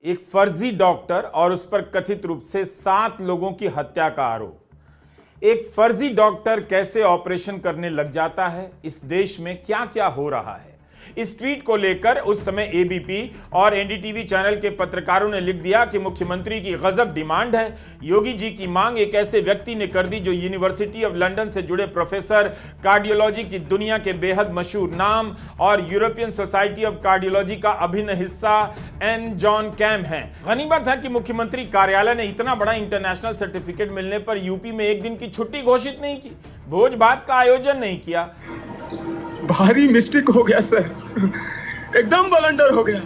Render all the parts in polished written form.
एक फर्जी डॉक्टर और उस पर कथित रूप से 7 लोगों की हत्या का आरोप। एक फर्जी डॉक्टर कैसे ऑपरेशन करने लग जाता है, इस देश में क्या क्या हो रहा है, इस ट्वीट को लेकर उस समय एबीपी और एनडीटीवी चैनल के पत्रकारों ने लिख दिया कि मुख्यमंत्री की गजब डिमांड है। योगी जी की मांग एक ऐसे व्यक्ति ने कर दी जो यूनिवर्सिटी ऑफ लंदन से जुड़े प्रोफेसर, कार्डियोलॉजी की दुनिया के बेहद मशहूर नाम और यूरोपियन सोसाइटी ऑफ कार्डियोलॉजी का अभिन्न हिस्सा एन जॉन कैम है। गनीमत है कि मुख्यमंत्री कार्यालय ने इतना बड़ा इंटरनेशनल सर्टिफिकेट मिलने पर यूपी में एक दिन की छुट्टी घोषित नहीं की, भोज भात का आयोजन नहीं किया। भारी मिस्टेक हो गया सर, एकदम ब्लंडर हो गया।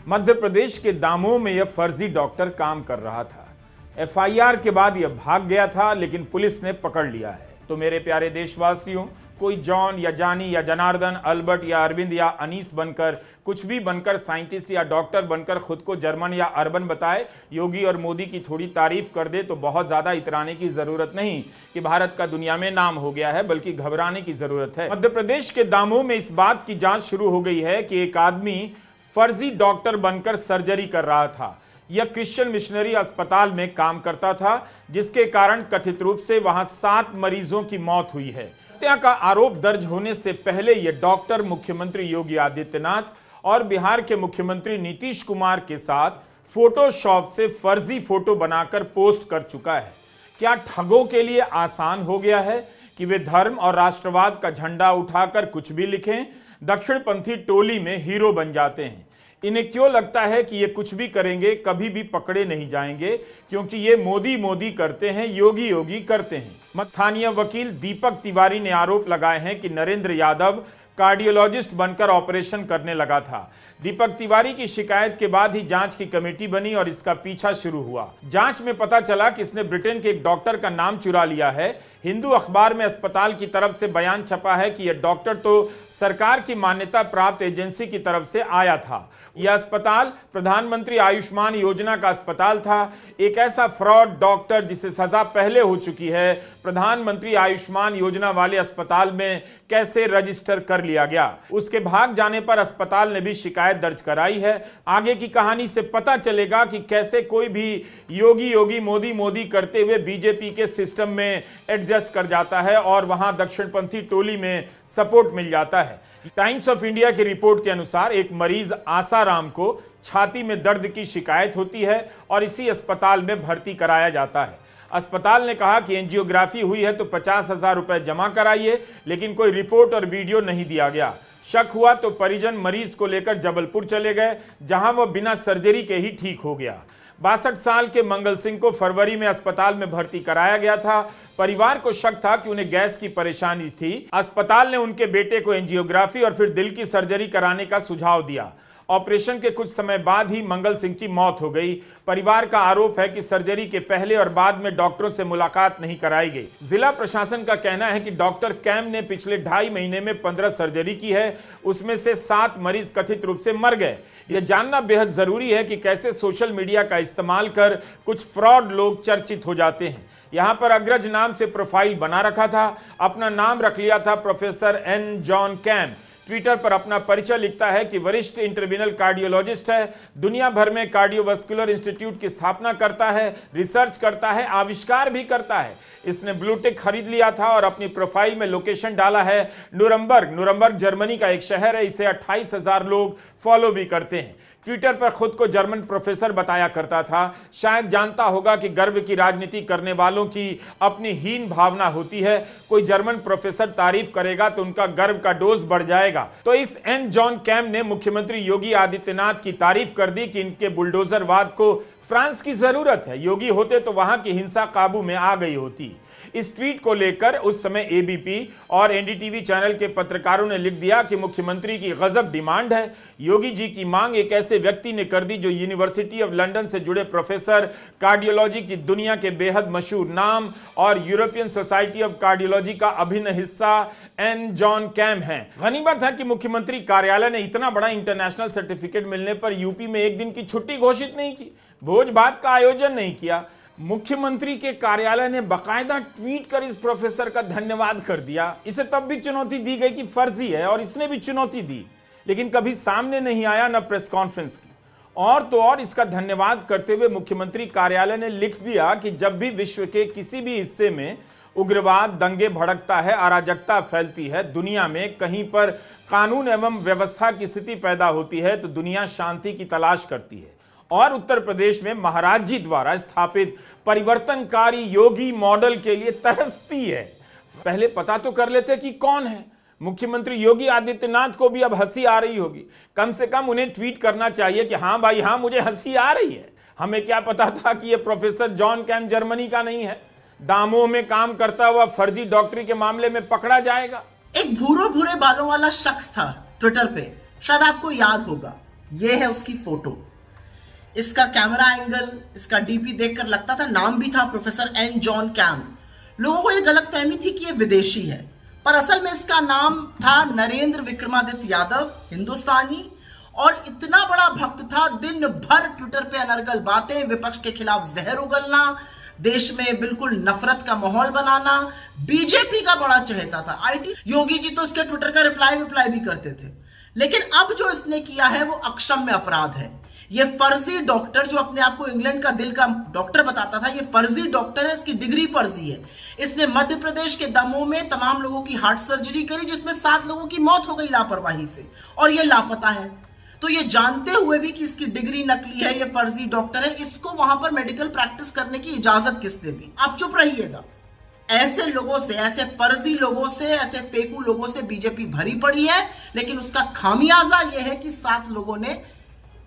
मध्य प्रदेश के दामोह में यह फर्जी डॉक्टर काम कर रहा था। एफआईआर के बाद यह भाग गया था, लेकिन पुलिस ने पकड़ लिया है। तो मेरे प्यारे देशवासियों, कोई जॉन या जानी या जनार्दन, अल्बर्ट या अरविंद या अनीस बनकर, कुछ भी बनकर, साइंटिस्ट या डॉक्टर बनकर खुद को जर्मन या अर्बन बताए, योगी और मोदी की थोड़ी तारीफ कर दे तो बहुत ज्यादा इतराने की जरूरत नहीं कि भारत का दुनिया में नाम हो गया है, बल्कि घबराने की जरूरत है। मध्य प्रदेश के दामोह में इस बात की जांच शुरू हो गई है कि एक आदमी फर्जी डॉक्टर बनकर सर्जरी कर रहा था। यह क्रिश्चियन मिशनरी अस्पताल में काम करता था, जिसके कारण कथित रूप से वहां 7 मरीजों की मौत हुई है। हत्या का आरोप दर्ज होने से पहले यह डॉक्टर मुख्यमंत्री योगी आदित्यनाथ और बिहार के मुख्यमंत्री नीतीश कुमार के साथ फोटोशॉप से फर्जी फोटो बनाकर पोस्ट कर चुका है। क्या ठगों के लिए आसान हो गया है कि वे धर्म और राष्ट्रवाद का झंडा उठाकर कुछ भी लिखें, दक्षिणपंथी टोली में हीरो बन जाते हैं। इन्हें क्यों लगता है कि ये कुछ भी करेंगे कभी भी पकड़े नहीं जाएंगे, क्योंकि ये मोदी मोदी करते हैं, योगी योगी करते हैं। स्थानीय वकील दीपक तिवारी ने आरोप लगाए हैं कि नरेंद्र यादव कार्डियोलॉजिस्ट बनकर ऑपरेशन करने लगा था। दीपक तिवारी की शिकायत के बाद ही जांच की कमेटी बनी और इसका पीछा शुरू हुआ। जांच में पता चला कि इसने ब्रिटेन के एक डॉक्टर का नाम चुरा लिया है। हिंदू अखबार में अस्पताल की तरफ से बयान छपा है कि यह डॉक्टर तो सरकार की मान्यता प्राप्त एजेंसी की तरफ से आया था। यह अस्पताल प्रधानमंत्री आयुष्मान योजना का अस्पताल था। एक ऐसा फ्रॉड डॉक्टर जिसे सजा पहले हो चुकी है, प्रधानमंत्री आयुष्मान योजना वाले अस्पताल में कैसे रजिस्टर कर लिया गया? उसके भाग जाने पर अस्पताल ने भी शिकायत दर्ज कराई है। आगे की कहानी से पता चलेगा कि कैसे कोई भी योगी योगी मोदी मोदी करते हुए बीजेपी के सिस्टम में एडजस्ट कर जाता है और वहां दक्षिणपंथी टोली में सपोर्ट मिल जाता है। टाइम्स ऑफ इंडिया की रिपोर्ट के अनुसार एक मरीज आसाराम को छाती में दर्द की शिकायत होती है और इसी अस्पताल में भर्ती कराया जाता है। अस्पताल ने कहा कि एंजियोग्राफी हुई है तो 50,000 रुपए जमा कराइए, लेकिन कोई रिपोर्ट और वीडियो नहीं दिया गया। शक हुआ तो परिजन मरीज को लेकर जबलपुर चले गए, जहां वह बिना सर्जरी के ही ठीक हो गया। 62 साल के मंगल सिंह को फरवरी में अस्पताल में भर्ती कराया गया था। परिवार को शक था कि उन्हें गैस की परेशानी थी। अस्पताल ने उनके बेटे को एंजियोग्राफी और फिर दिल की सर्जरी कराने का सुझाव दिया। ऑपरेशन के कुछ समय बाद ही मंगल सिंह की मौत हो गई। परिवार का आरोप है कि सर्जरी के पहले और बाद में डॉक्टरों से मुलाकात नहीं कराई गई। जिला प्रशासन का कहना है कि डॉक्टर कैम ने पिछले 2.5 महीने में 15 सर्जरी की है, उसमें से 7 मरीज कथित रूप से मर गए। यह जानना बेहद जरूरी है कि कैसे सोशल मीडिया का इस्तेमाल कर कुछ फ्रॉड लोग चर्चित हो जाते हैं। यहां पर अग्रज नाम से प्रोफाइल बना रखा था, अपना नाम रख लिया था professor N John Camm. Twitter पर अपना परिचय लिखता है कि वरिष्ठ इंटरविनल कार्डियोलॉजिस्ट है, दुनिया भर में कार्डियोवास्कुलर इंस्टीट्यूट की स्थापना करता है, रिसर्च करता है, आविष्कार भी करता है। इसने ब्लूटिक खरीद लिया था और अपनी प्रोफाइल में लोकेशन डाला है नुरम्बर्ग जर्मनी का एक शहर है। इसे 28,000 लोग फॉलो भी करते हैं। ट्विटर पर खुद को जर्मन प्रोफेसर बताया करता था। शायद जानता होगा कि गर्व की राजनीति करने वालों की अपनी हीन भावना होती है। कोई जर्मन प्रोफेसर तारीफ करेगा तो उनका गर्व का डोज बढ़ जाएगा। तो इस एन जॉन कैम ने मुख्यमंत्री योगी आदित्यनाथ की तारीफ कर दी कि इनके बुलडोजरवाद को फ्रांस की जरूरत है। योगी होते तो वहां की हिंसा काबू में आ गई होती। इस ट्वीट को लेकर उस समय एबीपी और एनडीटीवी चैनल के पत्रकारों ने लिख दिया कि मुख्यमंत्री की गजब डिमांड है। योगी जी की मांग एक ऐसे व्यक्ति ने कर दी जो यूनिवर्सिटी ऑफ लंदन से जुड़े प्रोफेसर, कार्डियोलॉजी की दुनिया के बेहद मशहूर नाम और यूरोपियन सोसाइटी ऑफ कार्डियोलॉजी का अभिन्न हिस्सा एन जॉन कैम है। गनीमत है कि मुख्यमंत्री कार्यालय ने इतना बड़ा इंटरनेशनल सर्टिफिकेट मिलने पर यूपी में एक दिन की छुट्टी घोषित नहीं की, भोज भात का आयोजन नहीं किया। मुख्यमंत्री के कार्यालय ने बकायदा ट्वीट कर इस प्रोफेसर का धन्यवाद कर दिया। इसे तब भी चुनौती दी गई कि फर्जी है और इसने भी चुनौती दी, लेकिन कभी सामने नहीं आया, न प्रेस कॉन्फ्रेंस की। और तो और इसका धन्यवाद करते हुए मुख्यमंत्री कार्यालय ने लिख दिया कि जब भी विश्व के किसी भी हिस्से में उग्रवाद, दंगे भड़कता है, अराजकता फैलती है, दुनिया में कहीं पर कानून एवं व्यवस्था की स्थिति पैदा होती है, तो दुनिया शांति की तलाश करती है। और उत्तर प्रदेश में महाराज जी द्वारा स्थापित परिवर्तनकारी योगी मॉडल के लिए तरसती है। पहले पता तो कर लेते कि कौन है। मुख्यमंत्री योगी आदित्यनाथ को भी अब हंसी आ रही होगी। कम से कम उन्हें ट्वीट करना चाहिए कि हाँ भाई हाँ, मुझे हंसी आ रही है। हमें क्या पता था कि यह प्रोफेसर जॉन कैम जर्मनी का नहीं है, दामोह में काम करता हुआ फर्जी डॉक्टरी के मामले में पकड़ा जाएगा। एक भूरे बालों वाला शख्स था ट्विटर पे, शायद आपको याद होगा। यह है उसकी फोटो, इसका कैमरा एंगल, इसका डीपी देखकर लगता था, नाम भी था प्रोफेसर एन जॉन कैम। लोगों को यह गलतफहमी थी कि यह विदेशी है, पर असल में इसका नाम था नरेंद्र विक्रमादित्य यादव, हिंदुस्तानी। और इतना बड़ा भक्त था, दिन भर ट्विटर पे अनर्गल बातें, विपक्ष के खिलाफ जहर उगलना, देश में बिल्कुल नफरत का माहौल बनाना, बीजेपी का बड़ा चहेता था। आईटी योगी जी तो इसके ट्विटर का रिप्लाई भी करते थे। लेकिन अब जो इसने किया है वो अक्षम्य अपराध है। ये फर्जी डॉक्टर, जो अपने आप को इंग्लैंड का दिल का डॉक्टर बताता था, ये फर्जी डॉक्टर है, इसकी डिग्री फर्जी है। इसने मध्य प्रदेश के दमोह में तमाम लोगों की हार्ट सर्जरी करी, जिसमें 7 लोगों की मौत हो गई लापरवाही से, और ये लापता है। तो ये जानते हुए भी कि इसकी डिग्री नकली है, ये फर्जी डॉक्टर है, इसको वहां पर मेडिकल प्रैक्टिस करने की इजाजत किसने दी? आप चुप रहिएगा। ऐसे लोगों से, ऐसे फर्जी लोगों से, ऐसे फेकू लोगों से बीजेपी भरी पड़ी है। लेकिन उसका खामियाजा यह है कि 7 लोगों ने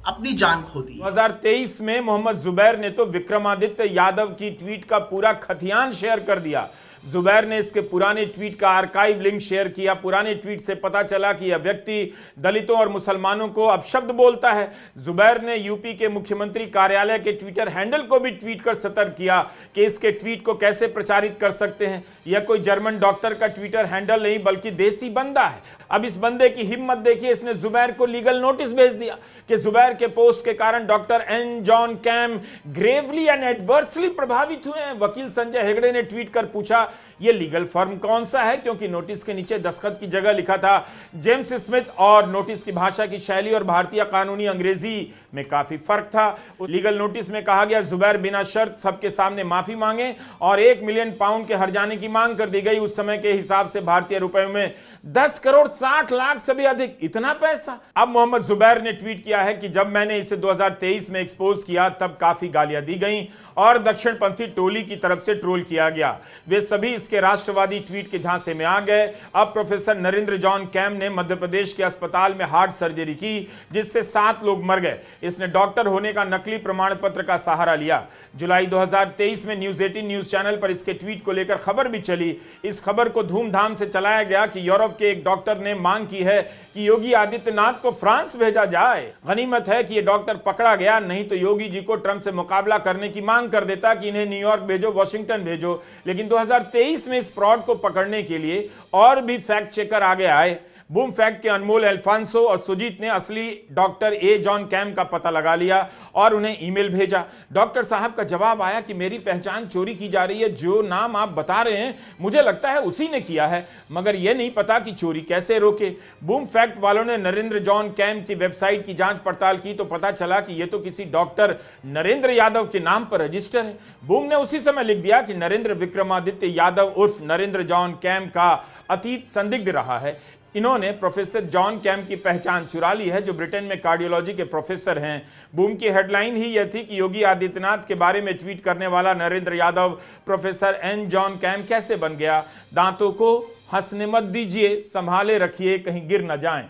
अपनी जान खो दी। 2023 में मोहम्मद जुबैर ने तो विक्रमादित्य यादव की ट्वीट का पूरा खतियान शेयर कर दिया। जुबैर ने इसके पुराने ट्वीट का आर्काइव लिंक शेयर किया। पुराने ट्वीट से पता चला कि यह व्यक्ति दलितों और मुसलमानों को अपशब्द बोलता है। जुबैर ने यूपी के मुख्यमंत्री कार्यालय के ट्विटर हैंडल को भी ट्वीट कर सतर्क किया कि इसके ट्वीट को कैसे प्रचारित कर सकते हैं। यह कोई जर्मन डॉक्टर का ट्विटर हैंडल नहीं बल्कि देसी बंदा है। अब इस बंदे की हिम्मत देखिए, इसने जुबैर को लीगल नोटिस भेज दिया कि जुबैर के पोस्ट के कारण doctor N John Camm gravely and adversely प्रभावित हुए हैं। वकील संजय हेगड़े ने ट्वीट कर पूछा ये लीगल फर्म कौन सा है, क्योंकि नोटिस के नीचे दस्तखत की जगह लिखा था जेम्स स्मिथ, और नोटिस की भाषा की शैली और भारतीय कानूनी अंग्रेजी में काफी फर्क था। लीगल नोटिस में कहा गया जुबैर बिना शर्त सबके सामने माफी मांगे और 1 मिलियन पाउंड के हर्जाने की मांग कर दी गई। उस समय के हिसाब से भारतीय रुपए में 10 करोड़ 60 लाख से भी अधिक, इतना पैसा। अब मोहम्मद जुबैर ने ट्वीट किया है कि जब मैंने इसे 2023 में एक्सपोज किया तब काफी गालियां दी गई और दक्षिणपंथी टोली की तरफ से ट्रोल किया गया। वे सभी इसके राष्ट्रवादी ट्वीट के झांसे में आ गए। अब प्रोफेसर नरेंद्र जॉन कैम ने मध्य प्रदेश के अस्पताल में हार्ट सर्जरी की, जिससे 7 लोग मर गए। इसने डॉक्टर होने का नकली प्रमाण पत्र का सहारा लिया। जुलाई 2023 में न्यूज 18 न्यूज चैनल पर इसके ट्वीट को लेकर खबर भी चली। इस खबर को धूमधाम से चलाया गया कि यूरोप के एक डॉक्टर ने मांग की है कि योगी आदित्यनाथ को फ्रांस भेजा जाए। गनीमत है कि यह डॉक्टर पकड़ा गया, नहीं तो योगी जी को ट्रंप से मुकाबला करने की मांग कर देता कि इन्हें न्यूयॉर्क भेजो, वॉशिंगटन भेजो। लेकिन 2023 में इस फ्रॉड को पकड़ने के लिए और भी फैक्ट चेकर आगे आए। बूम फैक्ट के अनमोल अल्फांसो और सुजीत ने असली डॉक्टर ए जॉन कैम का पता लगा लिया और उन्हें ईमेल भेजा। डॉक्टर साहब का जवाब आया कि मेरी पहचान चोरी की जा रही है, जो नाम आप बता रहे हैं मुझे लगता है उसी ने किया है, मगर यह नहीं पता कि चोरी कैसे रोके। बूम फैक्ट वालों ने नरेंद्र जॉन कैम की वेबसाइट की जांच पड़ताल की तो पता चला कि यह तो किसी डॉक्टर नरेंद्र यादव के नाम पर रजिस्टर है। बूम ने उसी समय लिख दिया कि नरेंद्र विक्रमादित्य यादव उर्फ नरेंद्र जॉन कैम का अतीत संदिग्ध रहा है। इन्होंने प्रोफेसर जॉन कैम की पहचान चुरा ली है, जो ब्रिटेन में कार्डियोलॉजी के प्रोफेसर हैं। बूम की हेडलाइन ही यह थी कि योगी आदित्यनाथ के बारे में ट्वीट करने वाला Narendra Yadav professor N John Camm कैसे बन गया। दांतों को हंसने मत दीजिए, संभाले रखिए कहीं गिर न जाएं।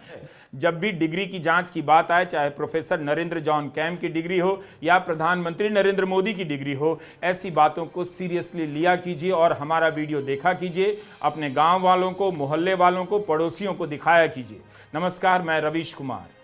जब भी डिग्री की जांच की बात आए, चाहे प्रोफेसर नरेंद्र जॉन कैम की डिग्री हो या प्रधानमंत्री नरेंद्र मोदी की डिग्री हो, ऐसी बातों को सीरियसली लिया कीजिए और हमारा वीडियो देखा कीजिए। अपने गांव वालों को, मोहल्ले वालों को, पड़ोसियों को दिखाया कीजिए। नमस्कार, मैं रवीश कुमार।